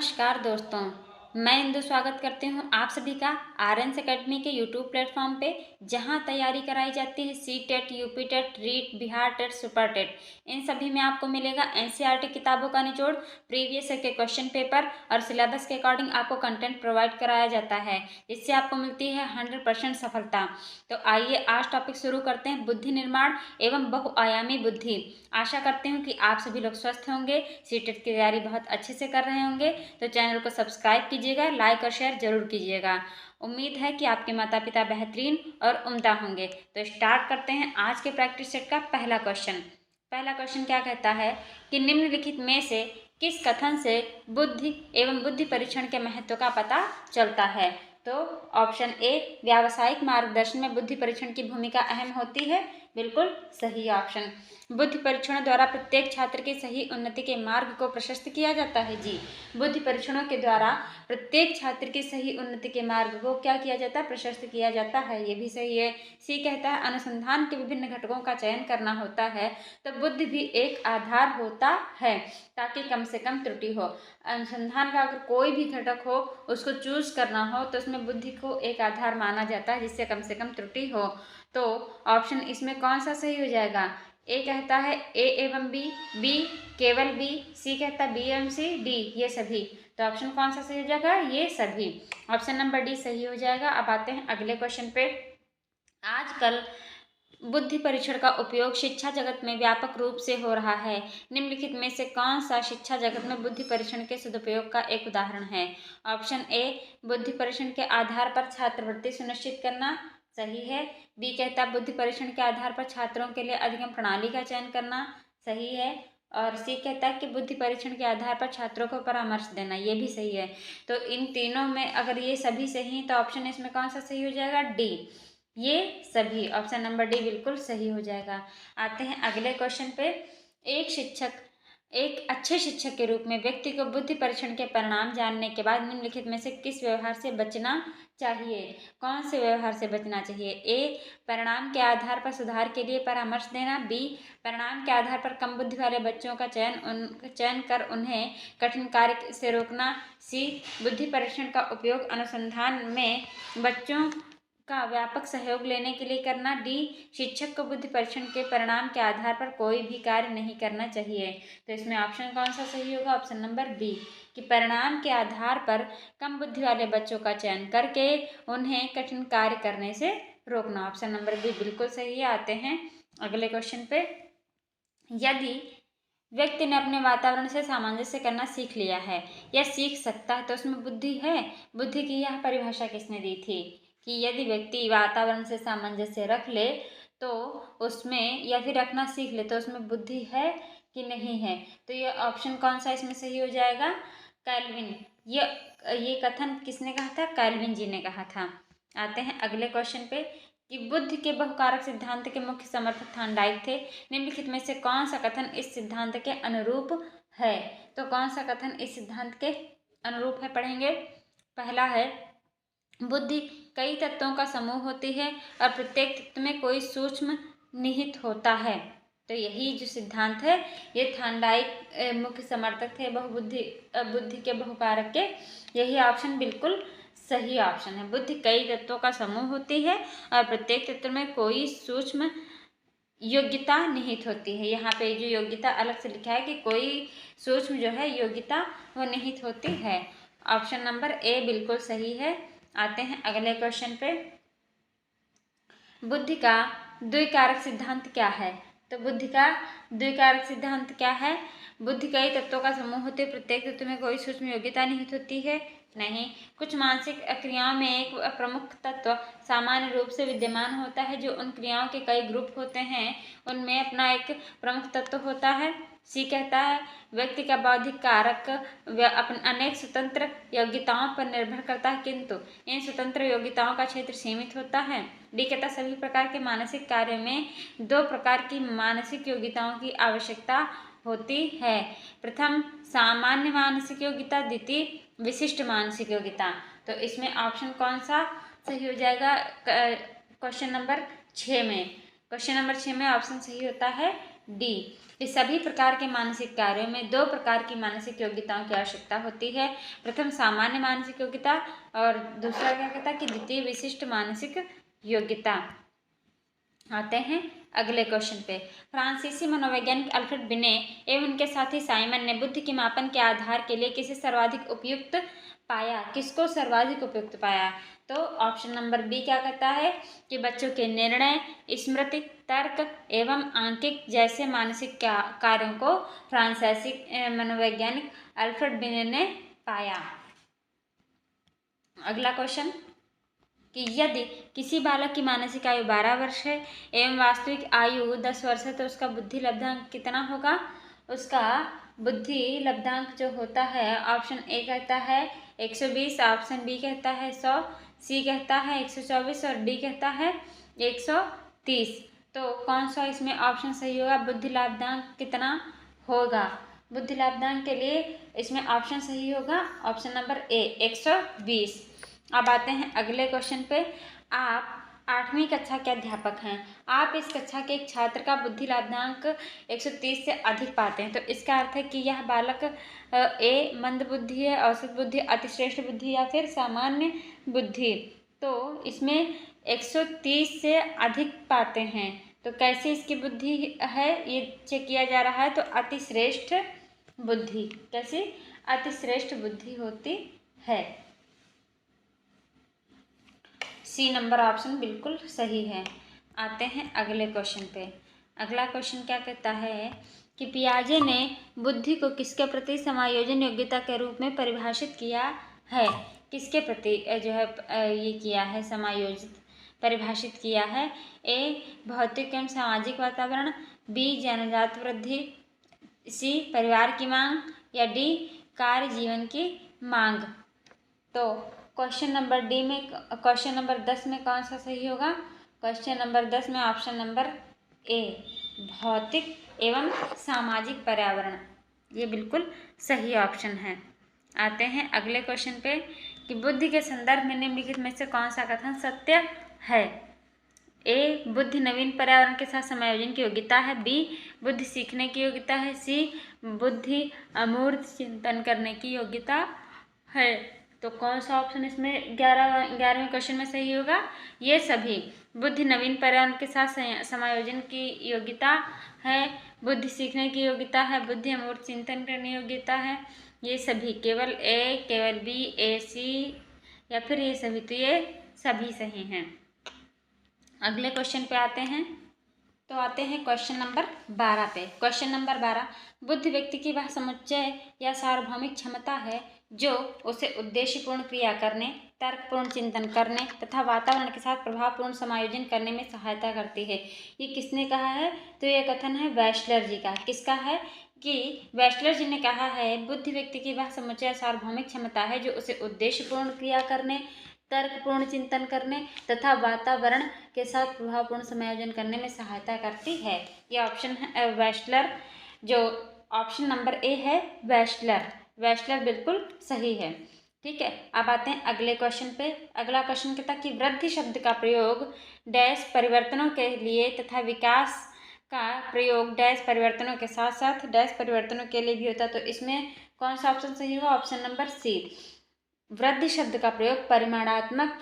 नमस्कार दोस्तों, मैं इंदु स्वागत करती हूँ आप सभी का आरएन अकेडमी के यूट्यूब प्लेटफॉर्म पे, जहाँ तैयारी कराई जाती है C TET, UP TET, REET, Bihar TET, super TET. इन सभी में आपको मिलेगा एनसीईआरटी किताबों का निचोड़, प्रीवियस ईयर के क्वेश्चन पेपर और सिलेबस के अकॉर्डिंग आपको कंटेंट प्रोवाइड कराया जाता है, जिससे आपको मिलती है 100% सफलता। तो आइए आज टॉपिक शुरू करते हैं, बुद्धि निर्माण एवं बहुआयामी बुद्धि। आशा करती हूँ कि आप सभी लोग स्वस्थ होंगे, सी टेट की तैयारी बहुत अच्छे से कर रहे होंगे। तो चैनल को सब्सक्राइब कीजिएगा, लाइक और शेयर जरूर कीजिएगा। उम्मीद है कि आपके माता पिता बेहतरीन और उम्दा होंगे। तो स्टार्ट करते हैं आज के प्रैक्टिस सेट का पहला क्वेश्चन। पहला क्वेश्चन क्या कहता है कि निम्नलिखित में से किस कथन से बुद्धि एवं बुद्धि परीक्षण के महत्व का पता चलता है। तो ऑप्शन ए, व्यावसायिक मार्गदर्शन में बुद्धि परीक्षण की भूमिका अहम होती है। बिल्कुल सही ऑप्शन। बुद्धि परीक्षणों द्वारा प्रत्येक छात्र की सही उन्नति के मार्ग को प्रशस्त किया जाता है। जी, बुद्धि परीक्षणों के द्वारा प्रत्येक छात्र की सही उन्नति के मार्ग को क्या किया जाता है, प्रशस्त किया जाता है। ये भी सही है। सी कहता है अनुसंधान के विभिन्न घटकों का चयन करना होता है, तो बुद्धि भी एक आधार होता है ताकि कम से कम त्रुटि हो। अनुसंधान का अगर कोई भी घटक हो, उसको चूज करना हो, तो उसमें बुद्धि को एक आधार माना जाता है, जिससे कम से कम त्रुटि हो। तो ऑप्शन इसमें कौन सा सही हो जाएगा। ए कहता है ए एवं बी, बी केवल बी, सी कहता है बी एवं सी, डी ये सभी। तो ऑप्शन कौन सा सही हो जाएगा, ये सभी। ऑप्शन नंबर डी सही हो जाएगा। अब आते हैं अगले क्वेश्चन पे। आजकल बुद्धि परीक्षण का उपयोग शिक्षा जगत में व्यापक रूप से हो रहा है। निम्नलिखित में से कौन सा शिक्षा जगत में बुद्धि परीक्षण के सदुपयोग का एक उदाहरण है। ऑप्शन ए, बुद्धि परीक्षण के आधार पर छात्रवृत्ति सुनिश्चित करना, सही है। बी कहता है बुद्धि परीक्षण के आधार पर छात्रों के लिए अधिगम प्रणाली का चयन करना, सही है। और सी कहता है कि बुद्धि परीक्षण के आधार पर छात्रों को परामर्श देना, ये भी सही है। तो इन तीनों में अगर ये सभी सही हैं, तो ऑप्शन इसमें कौन सा सही हो जाएगा, डी ये सभी। ऑप्शन नंबर डी बिल्कुल सही हो जाएगा। आते हैं अगले क्वेश्चन पे। एक अच्छे शिक्षक के रूप में व्यक्ति को बुद्धि परीक्षण के परिणाम जानने के बाद निम्नलिखित में से किस व्यवहार से बचना चाहिए। कौन से व्यवहार से बचना चाहिए। ए, परिणाम के आधार पर सुधार के लिए परामर्श देना। बी, परिणाम के आधार पर कम बुद्धि वाले बच्चों का चयन कर उन्हें कठिन कार्य से रोकना। सी, बुद्धि परीक्षण का उपयोग अनुसंधान में बच्चों का व्यापक सहयोग लेने के लिए करना। डी, शिक्षक को बुद्धि परीक्षण के परिणाम के आधार पर कोई भी कार्य नहीं करना चाहिए। तो इसमें ऑप्शन कौन सा सही होगा, ऑप्शन नंबर बी, कि परिणाम के आधार पर कम बुद्धि वाले बच्चों का चयन करके उन्हें कठिन कार्य करने से रोकना। ऑप्शन नंबर बी बिल्कुल सही है। आते हैं अगले क्वेश्चन पे। यदि व्यक्ति ने अपने वातावरण से सामंजस्य करना सीख लिया है या सीख सकता है, तो उसमें बुद्धि है। बुद्धि की यह परिभाषा किसने दी थी कि यदि व्यक्ति वातावरण से सामंजस्य रख ले तो उसमें, या फिर रखना सीख ले तो उसमें बुद्धि है कि नहीं है। तो ये ऑप्शन कौन सा इसमें सही हो जाएगा, कैल्विन। ये कथन किसने कहा था, कैल्विन जी ने कहा था। आते हैं अगले क्वेश्चन पे कि बुद्धि के बहुकारक सिद्धांत के मुख्य समर्थक थॉर्नडाइक थे। निम्नलिखित में से कौन सा कथन इस सिद्धांत के अनुरूप है। तो कौन सा कथन इस सिद्धांत के अनुरूप है, पढ़ेंगे। पहला है, बुद्धि कई तत्वों का समूह होती है और प्रत्येक तत्व में कोई सूक्ष्म निहित होता है। तो यही जो सिद्धांत है, ये थॉर्नडाइक मुख्य समर्थक थे बुद्धि के बहुकारक के। यही ऑप्शन बिल्कुल सही ऑप्शन है। बुद्धि कई तत्वों का समूह होती है और प्रत्येक तत्व में कोई सूक्ष्म योग्यता निहित होती है। यहाँ पे जो योग्यता अलग से लिखा है कि कोई सूक्ष्म जो है योग्यता वो निहित होती है। ऑप्शन नंबर ए बिल्कुल सही है। आते हैं अगले क्वेश्चन पे। बुद्धि का द्विकारक सिद्धांत क्या है। तो बुद्धि का द्विकारक सिद्धांत क्या है। बुद्धि कई तत्वों का समूह होते, प्रत्येक तत्व में कोई सूक्ष्म योग्यता निहित होती है, नहीं। कुछ मानसिक क्रियाओं में एक प्रमुख तत्व सामान्य रूप से विद्यमान होता है, जो उन क्रियाओं के कई ग्रुप होते हैं उनमें अपना एक प्रमुख तत्व होता है। सी कहता है व्यक्ति का बौद्धिक कारक अपने अनेक स्वतंत्र योग्यताओं पर निर्भर करता है, किंतु इन स्वतंत्र योग्यताओं का क्षेत्र सीमित होता है। डी कहता है सभी प्रकार के मानसिक कार्य में दो प्रकार की मानसिक योग्यताओं की आवश्यकता होती है। प्रथम सामान्य मानसिक योग्यता, द्वितीय विशिष्ट मानसिक योग्यता। तो इसमें ऑप्शन कौन सा सही हो जाएगा, क्वेश्चन नंबर 6 में। क्वेश्चन नंबर 6 में ऑप्शन सही होता है डी कि सभी प्रकार के मानसिक कार्यों में 2 प्रकार की मानसिक योग्यताओं की आवश्यकता होती है। प्रथम सामान्य मानसिक योग्यता और दूसरा क्या कहता है कि द्वितीय विशिष्ट मानसिक योग्यता। आते हैं अगले क्वेश्चन पे। फ्रांसीसी मनोवैज्ञानिक अल्फ्रेड बिने एवं उनके साथी साइमन ने बुद्धि के मापन के आधार के लिए किसे सर्वाधिक उपयुक्त पाया? किसको सर्वाधिक उपयुक्त पाया? तो ऑप्शन नंबर बी क्या कहता है कि बच्चों के निर्णय, स्मृति, तर्क एवं आंकिक जैसे मानसिक कार्यों को फ्रांसीसी मनोवैज्ञानिक अल्फ्रेड बिने ने पाया। अगला क्वेश्चन कि यदि किसी बालक की मानसिक आयु 12 वर्ष है एवं वास्तविक आयु 10 वर्ष है तो उसका बुद्धि लब्धांक कितना होगा? उसका बुद्धि लब्धांक जो होता है ऑप्शन ए कहता है 120, ऑप्शन बी कहता है 100, सी कहता है 124 और डी कहता है 130। तो कौन सा इसमें ऑप्शन सही होगा? बुद्धि लब्धांक कितना होगा? बुद्धि लब्धांक के लिए इसमें ऑप्शन सही होगा ऑप्शन नंबर ए 120। अब आते हैं अगले क्वेश्चन पे। आप 8वीं कक्षा के अध्यापक हैं। आप इस कक्षा के एक छात्र का बुद्धि लब्धांक 130 से अधिक पाते हैं तो इसका अर्थ है कि यह बालक ए मंद बुद्धि है, औसत बुद्धि, अतिश्रेष्ठ बुद्धि या फिर सामान्य बुद्धि। तो इसमें 130 से अधिक पाते हैं तो कैसे इसकी बुद्धि है ये चेक किया जा रहा है। तो अतिश्रेष्ठ बुद्धि, कैसी? अतिश्रेष्ठ बुद्धि होती है। सी नंबर ऑप्शन बिल्कुल सही है। आते हैं अगले क्वेश्चन पे। अगला क्वेश्चन क्या कहता है कि पियाजे ने बुद्धि को किसके प्रति समायोजन योग्यता के रूप में परिभाषित किया है? किसके प्रति जो है ये किया है, समायोजित परिभाषित किया है? ए भौतिक एवं सामाजिक वातावरण, बी जन्मजात वृद्धि, सी परिवार की मांग या डी कार्य जीवन की मांग। तो क्वेश्चन नंबर डी में, क्वेश्चन नंबर 10 में कौन सा सही होगा? क्वेश्चन नंबर 10 में ऑप्शन नंबर ए भौतिक एवं सामाजिक पर्यावरण, ये बिल्कुल सही ऑप्शन है। आते हैं अगले क्वेश्चन पे कि बुद्धि के संदर्भ में निम्नलिखित में से कौन सा कथन सत्य है? ए बुद्धि नवीन पर्यावरण के साथ समायोजन की योग्यता है, बी बुद्धि सीखने की योग्यता है, सी बुद्धि अमूर्त चिंतन करने की योग्यता है। तो कौन सा ऑप्शन इसमें 11वें क्वेश्चन में सही होगा? ये सभी। बुद्धि नवीन पर्यावरण के साथ समायोजन की योग्यता है, बुद्धि सीखने की योग्यता है, बुद्धि अमूर्त चिंतन करने की योग्यता है, ये सभी। केवल ए, केवल बी, ए, सी या फिर ये सभी। तो ये सभी सही हैं। अगले क्वेश्चन पे आते हैं। तो आते हैं क्वेश्चन नंबर 12 पे। क्वेश्चन नंबर 12, बुद्धि व्यक्ति की वह समुच्चय या सार्वभौमिक क्षमता है जो उसे उद्देश्यपूर्ण क्रिया करने, तर्कपूर्ण चिंतन करने तथा वातावरण के साथ प्रभावपूर्ण समायोजन करने में सहायता करती है। ये किसने कहा है? तो ये कथन है वेस्लर जी का। किसका है? कि वेस्लर जी ने कहा है बुद्धि व्यक्ति की वह समुच्चय सार्वभौमिक क्षमता है जो उसे उद्देश्यपूर्ण क्रिया करने, तर्कपूर्ण चिंतन करने तथा वातावरण के साथ प्रभावपूर्ण समायोजन करने में सहायता करती है। ये ऑप्शन है वेस्लर, जो ऑप्शन नंबर ए है वेस्लर। वेस्लर बिल्कुल सही है। ठीक है, अब आते हैं अगले क्वेश्चन पे। अगला क्वेश्चन कहता है कि वृद्धि शब्द का प्रयोग डैश परिवर्तनों के लिए तथा विकास का प्रयोग डैश परिवर्तनों के साथ साथ डैश परिवर्तनों के लिए भी होता है। तो इसमें कौन सा ऑप्शन सही होगा? Option number C. वृद्धि शब्द का प्रयोग परिमाणात्मक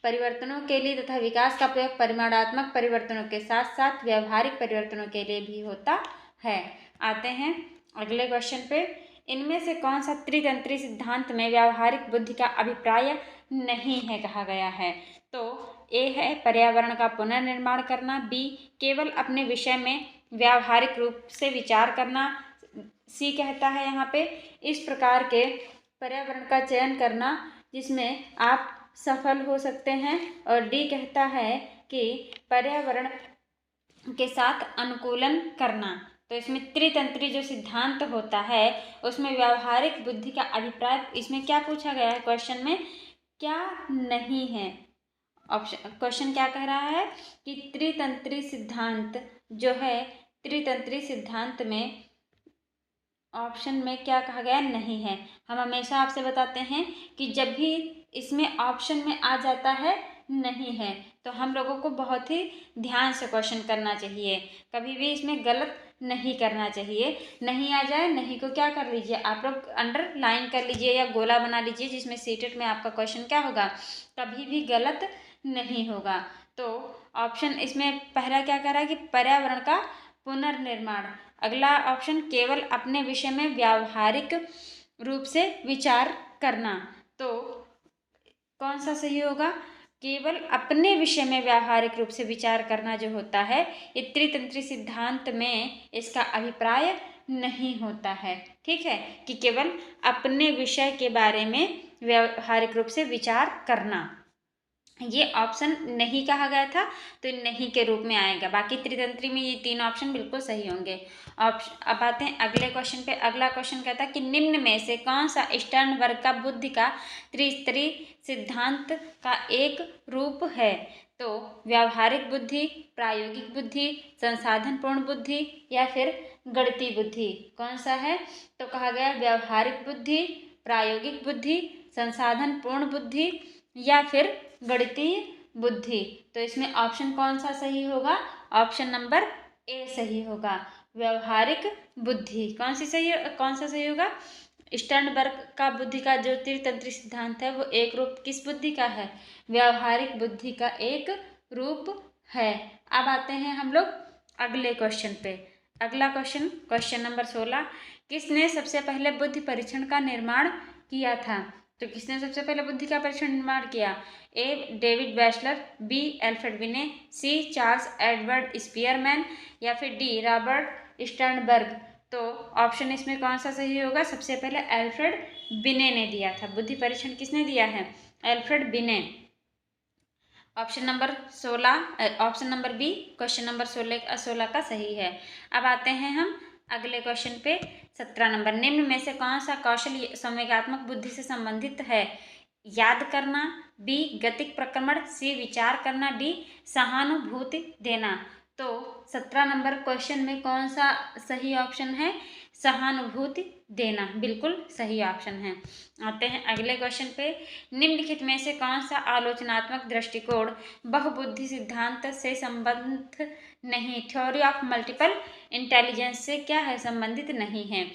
परिवर्तनों के लिए तथा विकास का प्रयोग परिमाणात्मक परिवर्तनों के साथ साथ व्यावहारिक परिवर्तनों के लिए भी होता है। आते हैं अगले क्वेश्चन पे। इनमें से कौन सा त्रितंत्री सिद्धांत में व्यावहारिक बुद्धि का अभिप्राय नहीं है कहा गया है? तो ए है पर्यावरण का पुनर्निर्माण करना, बी केवल अपने विषय में व्यावहारिक रूप से विचार करना, सी कहता है यहाँ पे इस प्रकार के पर्यावरण का चयन करना जिसमें आप सफल हो सकते हैं, और डी कहता है कि पर्यावरण के साथ अनुकूलन करना। तो इसमें त्रितंत्री जो सिद्धांत होता है उसमें व्यावहारिक बुद्धि का अभिप्राय इसमें क्या पूछा गया है क्वेश्चन में? क्या नहीं है। ऑप्शन क्वेश्चन क्या कह रहा है कि त्रितंत्री सिद्धांत जो है, त्रितंत्री सिद्धांत में ऑप्शन में क्या कहा गया? नहीं है। हम हमेशा आपसे बताते हैं कि जब भी इसमें ऑप्शन में आ जाता है नहीं है तो हम लोगों को बहुत ही ध्यान से क्वेश्चन करना चाहिए, कभी भी इसमें गलत नहीं करना चाहिए। नहीं आ जाए, नहीं को क्या कर लीजिए आप लोग अंडरलाइन कर लीजिए या गोला बना लीजिए, जिसमें सीटेट में आपका क्वेश्चन क्या होगा, कभी भी गलत नहीं होगा। तो ऑप्शन इसमें पहला क्या कह रहा है कि पर्यावरण का पुनर्निर्माण। अगला ऑप्शन केवल अपने विषय में व्यावहारिक रूप से विचार करना। तो कौन सा सही होगा, केवल अपने विषय में व्यावहारिक रूप से विचार करना जो होता है, ये त्रितंत्री सिद्धांत में इसका अभिप्राय नहीं होता है। ठीक है, कि केवल अपने विषय के बारे में व्यावहारिक रूप से विचार करना, ये ऑप्शन नहीं कहा गया था, तो नहीं के रूप में आएगा। बाकी त्रितंत्री में ये तीन ऑप्शन बिल्कुल सही होंगे। अब आते हैं अगले क्वेश्चन पे। अगला क्वेश्चन कहता है कि निम्न में से कौन सा स्टर्नबर्ग का बुद्धि का त्रिस्तरीय सिद्धांत का एक रूप है। तो व्यावहारिक बुद्धि, प्रायोगिक बुद्धि, संसाधनपूर्ण बुद्धि या फिर गणितीय बुद्धि, कौन सा है। तो कहा गया व्यावहारिक बुद्धि, प्रायोगिक बुद्धि, संसाधनपूर्ण बुद्धि या फिर गणितीय बुद्धि। तो इसमें ऑप्शन कौन सा सही होगा, ऑप्शन नंबर ए सही होगा, व्यावहारिक बुद्धि। कौन सा सही होगा, स्टर्नबर्ग का बुद्धि का जो त्रितंत्री सिद्धांत है वो एक रूप किस बुद्धि का है, व्यावहारिक बुद्धि का एक रूप है। अब आते हैं हम लोग अगले क्वेश्चन पे। अगला क्वेश्चन नंबर 16, किसने सबसे पहले बुद्धि परीक्षण का निर्माण किया था। तो किसने सबसे पहले बुद्धि का परीक्षण निर्माण किया, A David Batchelor, B Alfred Binet, C Charles Edward Spearman या फिर डी रॉबर्ट स्टर्नबर्ग। तो ऑप्शन इसमें कौन सा सही होगा, सबसे पहले एल्फ्रेड बिने ने दिया था। बुद्धि परीक्षण किसने दिया है, Alfred Binet. Option number B question number 16 का सही है। अब आते हैं हम अगले क्वेश्चन पे। 17 नंबर, निम्न में से कौन सा कौशल संवेगात्मक बुद्धि से संबंधित है, याद करना, बी गतिक प्रक्रमण, सी विचार करना, डी सहानुभूति देना। तो 17 नंबर क्वेश्चन में कौन सा सही ऑप्शन है, सहानुभूति देना बिल्कुल सही ऑप्शन है। आते हैं अगले क्वेश्चन पे। निम्नलिखित में से कौन सा आलोचनात्मक दृष्टिकोण बहुबुद्धि सिद्धांत से संबंध नहीं, थ्योरी ऑफ मल्टीपल इंटेलिजेंस से क्या है, संबंधित नहीं है।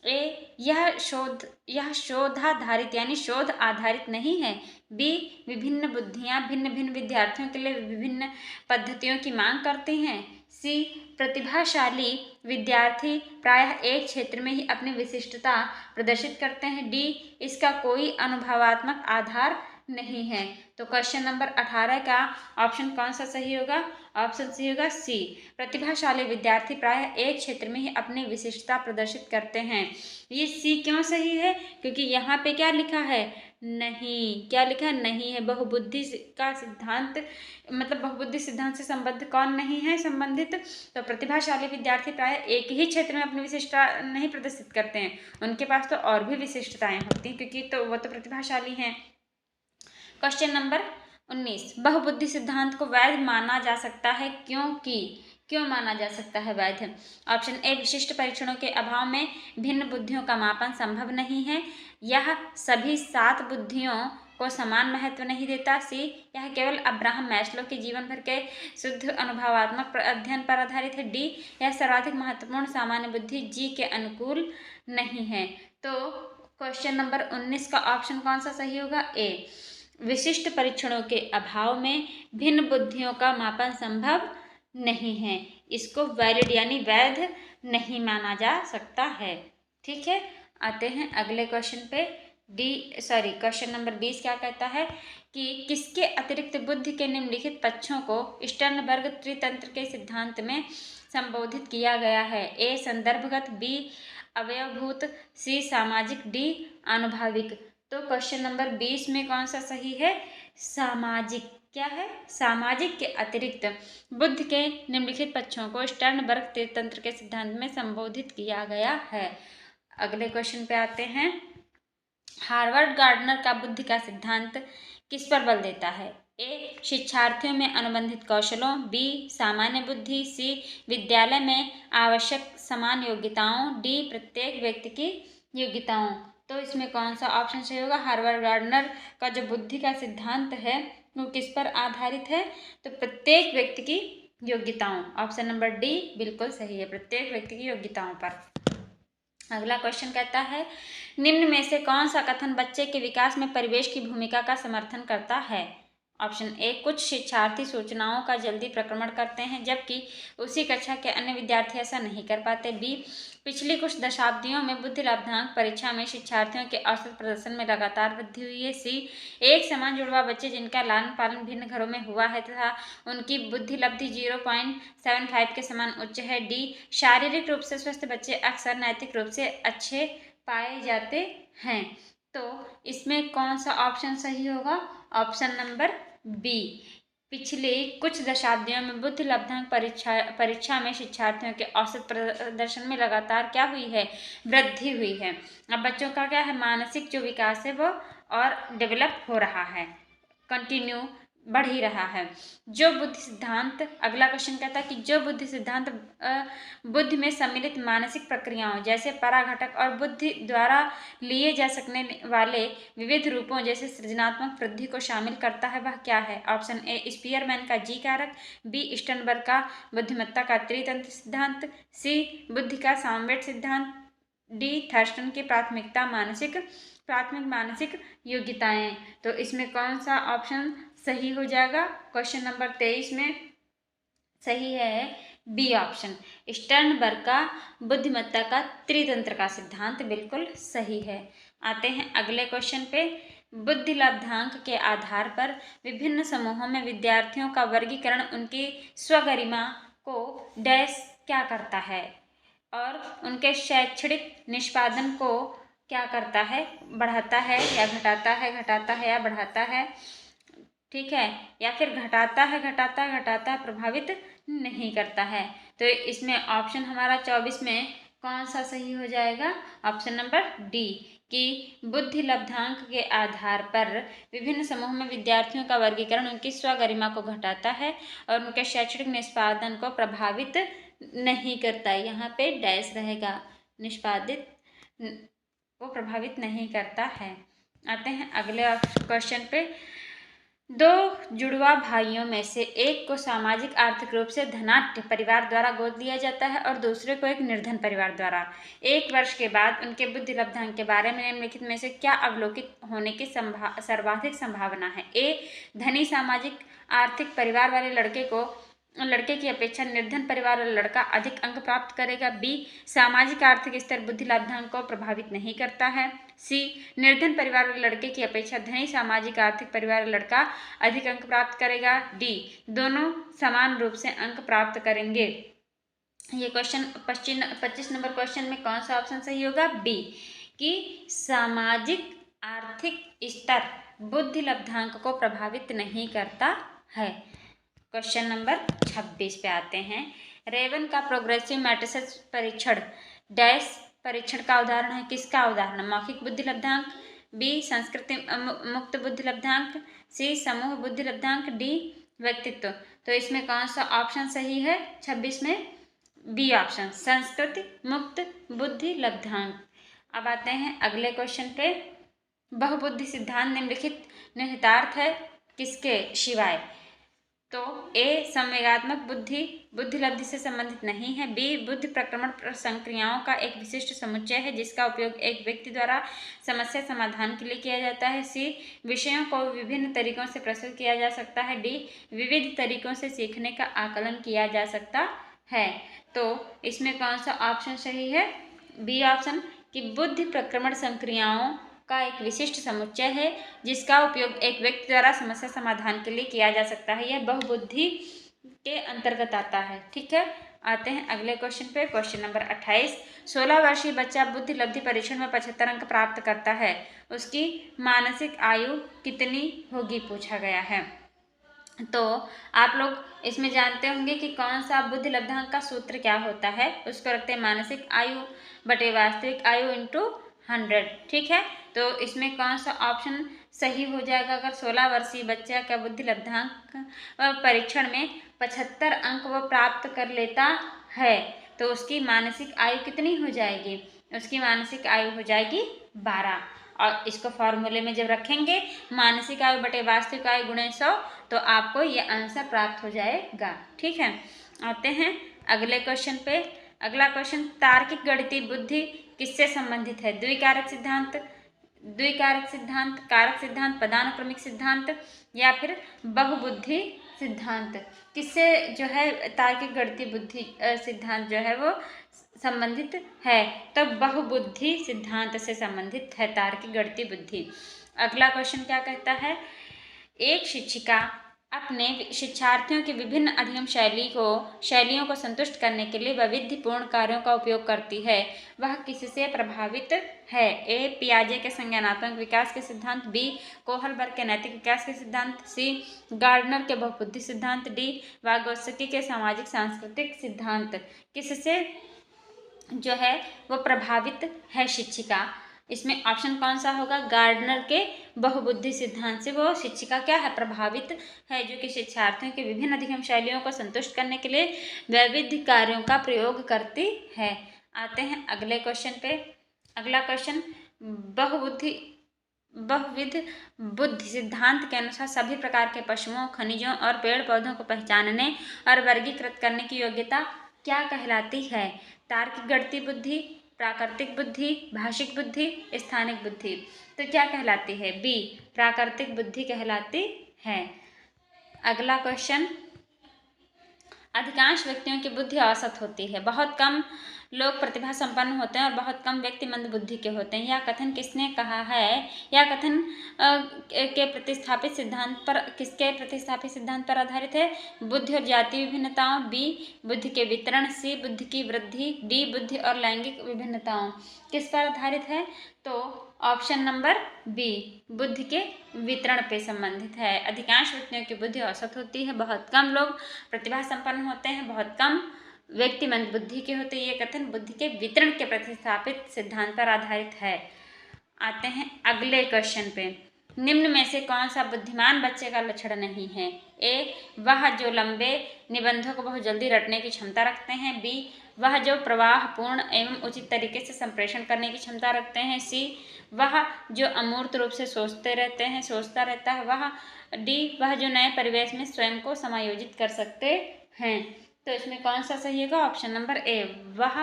ए यह शोधाधारित यानी शोध आधारित नहीं है, बी विभिन्न बुद्धियां भिन्न भिन्न विद्यार्थियों के लिए विभिन्न पद्धतियों की मांग करती हैं, सी प्रतिभाशाली विद्यार्थी प्रायः एक क्षेत्र में ही अपनी विशिष्टता प्रदर्शित करते हैं, डी इसका कोई अनुभवात्मक आधार नहीं है। तो क्वेश्चन नंबर 18 का ऑप्शन कौन सा सही होगा, ऑप्शन सी होगा सी, प्रतिभाशाली विद्यार्थी प्रायः एक क्षेत्र में ही अपनी विशिष्टता प्रदर्शित करते हैं। ये सी क्यों सही है, क्योंकि यहाँ पे क्या लिखा है, नहीं, क्या लिखा है, नहीं है। बहुबुद्धि का सिद्धांत मतलब बहुबुद्धि सिद्धांत से संबद्ध कौन नहीं है संबंधित, तो प्रतिभाशाली विद्यार्थी प्रायः एक ही क्षेत्र में अपनी विशिष्टता नहीं प्रदर्शित करते हैं, उनके पास तो और भी विशिष्टताएं होती हैं, क्योंकि तो वो तो प्रतिभाशाली हैं। क्वेश्चन नंबर 19, बहुबुद्धि सिद्धांत को वैध माना जा सकता है क्यों माना जा सकता है वैध। ऑप्शन ए, विशिष्ट परीक्षणों के अभाव में भिन्न बुद्धियों का मापन संभव नहीं है, यह सभी 7 बुद्धियों को समान महत्व नहीं देता, सी यह केवल अब्राहम मैस्लो के जीवन भर के शुद्ध अनुभवात्मक अध्ययन पर आधारित है, डी यह सर्वाधिक महत्वपूर्ण सामान्य बुद्धि जी के अनुकूल नहीं है। तो क्वेश्चन नंबर 19 का ऑप्शन कौन सा सही होगा, ए विशिष्ट परीक्षणों के अभाव में भिन्न बुद्धियों का मापन संभव नहीं है, इसको वैलिड यानी वैध नहीं माना जा सकता है। ठीक है, आते हैं अगले क्वेश्चन पे। क्वेश्चन नंबर 20 क्या कहता है कि किसके अतिरिक्त बुद्धि के निम्नलिखित पक्षों को स्टर्नबर्ग त्रितंत्र के सिद्धांत में संबोधित किया गया है, ए संदर्भगत, बी अवयवभूत, सी सामाजिक, डी अनुभाविक। तो क्वेश्चन नंबर 20 में कौन सा सही है, सामाजिक। क्या है, सामाजिक के अतिरिक्त बुद्धि के निम्नलिखित पक्षों को स्टर्नबर्ग त्रितंत्र के सिद्धांत में संबोधित किया गया है। अगले क्वेश्चन पे आते हैं। हार्वर्ड गार्डनर का बुद्धि का सिद्धांत किस पर बल देता है, ए शिक्षार्थियों में अनुबंधित कौशलों, बी सामान्य बुद्धि, सी विद्यालय में आवश्यक समान योग्यताओं, डी प्रत्येक व्यक्ति की योग्यताओं। तो इसमें कौन सा ऑप्शन सही होगा, हार्वर्ड गार्डनर का जो बुद्धि का सिद्धांत है वो किस पर आधारित है, तो प्रत्येक व्यक्ति की योग्यताओं। ऑप्शन नंबर डी बिल्कुल सही है, प्रत्येक व्यक्ति की योग्यताओं पर। अगला क्वेश्चन कहता है, निम्न में से कौन सा कथन बच्चे के विकास में परिवेश की भूमिका का समर्थन करता है? ऑप्शन ए, कुछ शिक्षार्थी सूचनाओं का जल्दी प्रक्रमण करते हैं जबकि उसी कक्षा के अन्य विद्यार्थी ऐसा नहीं कर पाते। बी, पिछली कुछ दशाब्दियों में बुद्धि लाभांक परीक्षा में शिक्षार्थियों के औसत प्रदर्शन में लगातार वृद्धि हुई है। सी, एक समान जुड़वा बच्चे जिनका लालन पालन भिन्न घरों में हुआ है तथा उनकी बुद्धि लब्धि 0.75 के समान उच्च है। डी, शारीरिक रूप से स्वस्थ बच्चे अक्सर नैतिक रूप से अच्छे पाए जाते हैं। तो इसमें कौन सा ऑप्शन सही होगा? ऑप्शन नंबर बी, पिछले कुछ दशाब्दियों में बुद्धि लब्धांक परीक्षा में शिक्षार्थियों के औसत प्रदर्शन में लगातार क्या हुई है? वृद्धि हुई है। अब बच्चों का क्या है? मानसिक जो विकास है वो और डेवलप हो रहा है, कंटिन्यू बढ़ ही रहा है। जो बुद्धि सिद्धांत, अगला क्वेश्चन कहता है कि जो बुद्धि सिद्धांत बुद्धि में सम्मिलित मानसिक प्रक्रियाओं जैसे पराघटक और बुद्धि द्वारा लिए जा सकने वाले विविध रूपों जैसे सृजनात्मक वृद्धि को शामिल करता है, वह क्या है? ऑप्शन ए, स्पीयरमैन का जी कारक। बी, स्टर्नबर्ग का बुद्धिमत्ता का त्रितंत्र सिद्धांत। सी, बुद्धि का सामवेद सिद्धांत। डी, थर्स्टन की प्राथमिक मानसिक योग्यताएं। तो इसमें कौन सा ऑप्शन सही हो जाएगा? क्वेश्चन नंबर 23 में सही है बी ऑप्शन, स्टर्नबर्ग का बुद्धिमत्ता का त्रितंत्र का सिद्धांत बिल्कुल सही है। आते हैं अगले क्वेश्चन पे। बुद्धि लब्धांक के आधार पर विभिन्न समूहों में विद्यार्थियों का वर्गीकरण उनकी स्वगरिमा को डैश क्या करता है और उनके शैक्षणिक निष्पादन को क्या करता है? बढ़ाता है या घटाता है? घटाता है या बढ़ाता है? ठीक है, या फिर घटाता है प्रभावित नहीं करता है। तो इसमें ऑप्शन हमारा 24 में कौन सा सही हो जाएगा? ऑप्शन नंबर डी, कि बुद्धि लब्धांक के आधार पर विभिन्न समूह में विद्यार्थियों का वर्गीकरण उनकी स्वगरिमा को घटाता है और उनके शैक्षणिक निष्पादन को प्रभावित नहीं करता है। यहाँ पे डैश रहेगा, निष्पादित को प्रभावित नहीं करता है। आते हैं अगले क्वेश्चन पे। दो जुड़वा भाइयों में से एक को सामाजिक आर्थिक रूप से धनाढ्य परिवार द्वारा गोद लिया जाता है और दूसरे को एक निर्धन परिवार द्वारा। 1 वर्ष के बाद उनके बुद्धि लब्धांक के बारे में निम्नलिखित में से क्या अवलोकित होने की सर्वाधिक संभावना है? ए, धनी सामाजिक आर्थिक परिवार वाले लड़के की अपेक्षा निर्धन परिवार वाला लड़का अधिक अंक प्राप्त करेगा। बी, सामाजिक आर्थिक स्तर बुद्धि लाभांक को प्रभावित नहीं करता है। सी, निर्धन परिवार वाले लड़के की अपेक्षा धनी सामाजिक आर्थिक परिवार वाला लड़का अधिक अंक प्राप्त करेगा। डी, दोनों समान रूप से अंक प्राप्त करेंगे। ये क्वेश्चन 25 नंबर क्वेश्चन में कौन सा ऑप्शन सही होगा? बी, कि सामाजिक आर्थिक स्तर बुद्धि लब्धांक को प्रभावित नहीं करता है। क्वेश्चन नंबर 26 पे आते हैं। रेवन का प्रोग्रेसिव मैट्रिसेस परीक्षण डैश परीक्षण का उदाहरण है। किसका उदाहरण? मौखिक बुद्धि लब्धांक। बी, संस्कृति मुक्त बुद्धि लब्धांक। सी, समूह बुद्धि लब्धांक। डी, व्यक्तित्व। तो इसमें कौन सा ऑप्शन सही है 26 में? बी ऑप्शन, संस्कृति मुक्त बुद्धि लब्धांक। अब आते हैं अगले क्वेश्चन पे। बहुबुद्धि सिद्धांत निम्नलिखित निहितार्थ है किसके शिवाय? तो ए, संवेगात्मक बुद्धि लब्धि से संबंधित नहीं है। बी, बुद्धि प्रक्रमण संक्रियाओं का एक विशिष्ट समुच्चय है जिसका उपयोग एक व्यक्ति द्वारा समस्या समाधान के लिए किया जाता है। सी, विषयों को विभिन्न तरीकों से प्रस्तुत किया जा सकता है। डी, विविध तरीकों से सीखने का आकलन किया जा सकता है। तो इसमें कौन सा ऑप्शन सही है? बी ऑप्शन, कि बुद्धि प्रक्रमण संक्रियाओं का एक विशिष्ट समुच्चय है जिसका उपयोग एक व्यक्ति द्वारा समस्या समाधान के लिए किया जा सकता है। यह बहुबुद्धि के अंतर्गत आता है। ठीक है, आते हैं अगले क्वेश्चन पे। Question number 28। 16 वर्षीय बच्चा बुद्धि लब्धि परीक्षण में 75 अंक प्राप्त करता है, उसकी मानसिक आयु कितनी होगी पूछा गया है। तो आप लोग इसमें जानते होंगे कि कौन सा बुद्धि लब्धांक का सूत्र क्या होता है। उसको रखते हैं मानसिक आयु बटे वास्तविक आयु इंटू 100। ठीक है, तो इसमें कौन सा ऑप्शन सही हो जाएगा? अगर 16 वर्षीय बच्चा का बुद्धि लब्धांक परीक्षण में 75 अंक वो प्राप्त कर लेता है तो उसकी मानसिक आयु कितनी हो जाएगी? उसकी मानसिक आयु हो जाएगी 12। और इसको फॉर्मूले में जब रखेंगे मानसिक आयु बटे वास्तविक आयु गुणे 100 तो आपको ये आंसर प्राप्त हो जाएगा। ठीक है, आते हैं अगले क्वेश्चन पे। अगला क्वेश्चन, तार्किक गणितीय बुद्धि किससे संबंधित है? द्विकारक सिद्धांत, कारक सिद्धांत, पदानुक्रमिक सिद्धांत या फिर बहुबुद्धि सिद्धांत। किससे जो है तार्किक गणितीय बुद्धि सिद्धांत जो है वो संबंधित है? तो बहुबुद्धि सिद्धांत से संबंधित है तार्किक गणितीय बुद्धि। अगला क्वेश्चन क्या कहता है, एक शिक्षिका अपने शिक्षार्थियों की विभिन्न अधिगम शैलियों को संतुष्ट करने के लिए वैविध्यपूर्ण कार्यों का उपयोग करती है, वह किससे प्रभावित है? ए, पियाजे के संज्ञानात्मक विकास के सिद्धांत, बी, कोहलबर्ग के नैतिक विकास के सिद्धांत, सी, गार्डनर के बहुबुद्धि सिद्धांत, डी, वागोत्स्की के सामाजिक सांस्कृतिक सिद्धांत। किससे जो है वो प्रभावित है शिक्षिका? इसमें ऑप्शन कौन सा होगा? गार्डनर के बहुबुद्धि सिद्धांत से वो शिक्षिका क्या है? प्रभावित है, जो कि शिक्षार्थियों के विभिन्न अधिगम शैलियों को संतुष्ट करने के लिए वैविध्य कार्यों का प्रयोग करती है। आते हैं अगले क्वेश्चन पे। अगला क्वेश्चन, बहुविध बुद्धि सिद्धांत के अनुसार सभी प्रकार के पशुओं, खनिजों और पेड़ पौधों को पहचानने और वर्गीकृत करने की योग्यता क्या कहलाती है? तार्किक गणितीय बुद्धि, प्राकृतिक बुद्धि, भाषिक बुद्धि, स्थानिक बुद्धि। तो क्या कहलाती है? बी, प्राकृतिक बुद्धि कहलाती है। अगला क्वेश्चन, अधिकांश व्यक्तियों की बुद्धि औसत होती है, बहुत कम लोग प्रतिभा संपन्न होते हैं और बहुत कम व्यक्ति मंद बुद्धि के होते हैं। यह कथन किसने कहा है? यह कथन किसके प्रतिस्थापित सिद्धांत पर आधारित है? बुद्धि और जातीय विभिन्नताओं, बी, बुद्धि के वितरण, सी, बुद्धि की वृद्धि, डी, बुद्धि और लैंगिक विभिन्नताओं। किस पर आधारित है? तो ऑप्शन नंबर बी, बुद्धि के वितरण पे संबंधित है। अधिकांश व्यक्तियों की बुद्धि औसत होती है, बहुत कम लोग प्रतिभा संपन्न होते हैं, बहुत कम व्यक्ति मंद बुद्धि के होते हैं। ये कथन बुद्धि के वितरण के प्रतिस्थापित सिद्धांत पर आधारित है। आते हैं अगले क्वेश्चन पे। निम्न में से कौन सा बुद्धिमान बच्चे का लक्षण नहीं है? ए, वह जो लंबे निबंधों को बहुत जल्दी रटने की क्षमता रखते हैं, बी, वह जो प्रवाहपूर्ण एवं उचित तरीके से संप्रेषण करने की क्षमता रखते हैं, सी, वह जो अमूर्त रूप से सोचता रहता है, वह, डी, वह जो नए परिवेश में स्वयं को समायोजित कर सकते हैं। तो इसमें कौन सा सही होगा? ऑप्शन नंबर ए, वह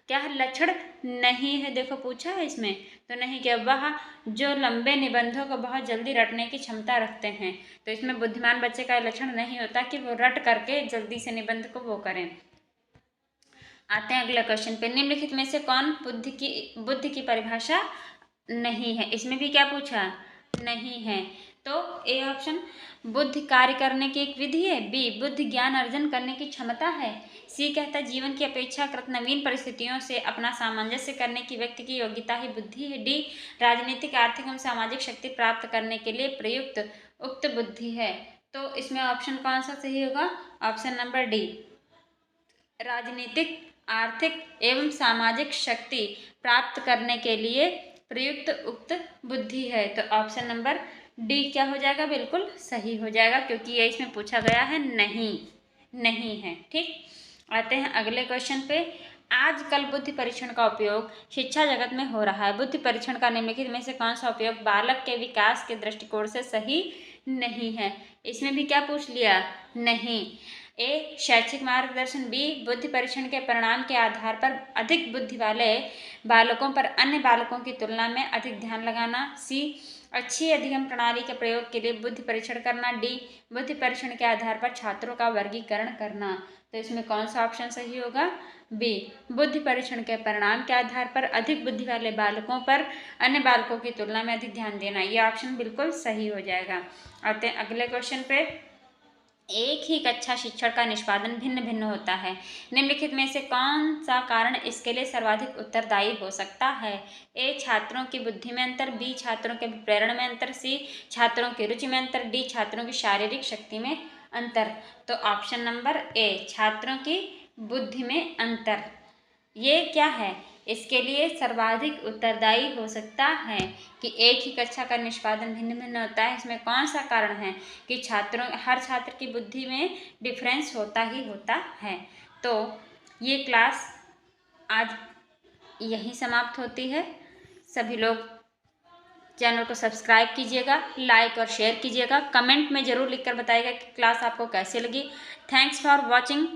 क्या लक्षण नहीं है? देखो पूछा है इसमें तो नहीं, क्या वह जो लंबे निबंधों को बहुत जल्दी रटने की क्षमता रखते हैं। तो इसमें बुद्धिमान बच्चे का लक्षण नहीं होता कि वो रट करके जल्दी से निबंध को वो करें। आते हैं अगले क्वेश्चन पे। निम्नलिखित में से कौन बुद्धि की परिभाषा नहीं है? इसमें भी क्या पूछा? नहीं है। तो ए ऑप्शन, बुद्धि कार्य करने की एक विधि है, बी, बुद्धि ज्ञान अर्जन करने की क्षमता है, सी कहता है जीवन की अपेक्षाकृत नवीन परिस्थितियों से अपना सामंजस्य करने की व्यक्ति की योग्यता ही बुद्धि है, डी, राजनीतिक, आर्थिक एवं सामाजिक शक्ति प्राप्त करने के लिए प्रयुक्त उक्त बुद्धि है। तो इसमें ऑप्शन कौन सा सही होगा? ऑप्शन नंबर डी, राजनीतिक, आर्थिक एवं सामाजिक शक्ति प्राप्त करने के लिए प्रयुक्त उक्त बुद्धि है। तो ऑप्शन नंबर डी क्या हो जाएगा? बिल्कुल सही हो जाएगा, क्योंकि ये इसमें पूछा गया है नहीं है। ठीक, आते हैं अगले क्वेश्चन पे। आजकल बुद्धि परीक्षण का उपयोग शिक्षा जगत में हो रहा है। बुद्धि परीक्षण का निम्नलिखित में से कौन सा उपयोग बालक के विकास के दृष्टिकोण से सही नहीं है? इसमें भी क्या पूछ लिया? नहीं। ए, शैक्षिक मार्गदर्शन, बी, बुद्धि परीक्षण के परिणाम के आधार पर अधिक बुद्धि वाले बालकों पर अन्य बालकों की तुलना में अधिक ध्यान लगाना, सी, अच्छी अधिगम प्रणाली के प्रयोग के लिए बुद्धि परीक्षण करना, डी, बुद्धि परीक्षण के आधार पर छात्रों का वर्गीकरण करना। तो इसमें कौन सा ऑप्शन सही होगा? बी, बुद्धि परीक्षण के परिणाम के आधार पर अधिक बुद्धि वाले बालकों पर अन्य बालकों की तुलना में अधिक ध्यान देना। यह ऑप्शन बिल्कुल सही हो जाएगा। आते हैं अगले क्वेश्चन पे। एक ही कक्षा शिक्षण का निष्पादन भिन्न भिन्न होता है। निम्नलिखित में से कौन सा कारण इसके लिए सर्वाधिक उत्तरदायी हो सकता है? ए, छात्रों की बुद्धि में अंतर, बी, छात्रों के प्रेरणा में अंतर, सी, छात्रों की रुचि में अंतर, डी, छात्रों की शारीरिक शक्ति में अंतर। तो ऑप्शन नंबर ए, छात्रों की बुद्धि में अंतर, ये क्या है? इसके लिए सर्वाधिक उत्तरदायी हो सकता है कि एक ही कक्षा का निष्पादन भिन्न भिन्न होता है। इसमें कौन सा कारण है कि हर छात्र की बुद्धि में डिफरेंस होता ही होता है। तो ये क्लास आज यहीं समाप्त होती है। सभी लोग चैनल को सब्सक्राइब कीजिएगा, लाइक और शेयर कीजिएगा। कमेंट में ज़रूर लिखकर बताइएगा कि क्लास आपको कैसे लगी। Thanks for watching.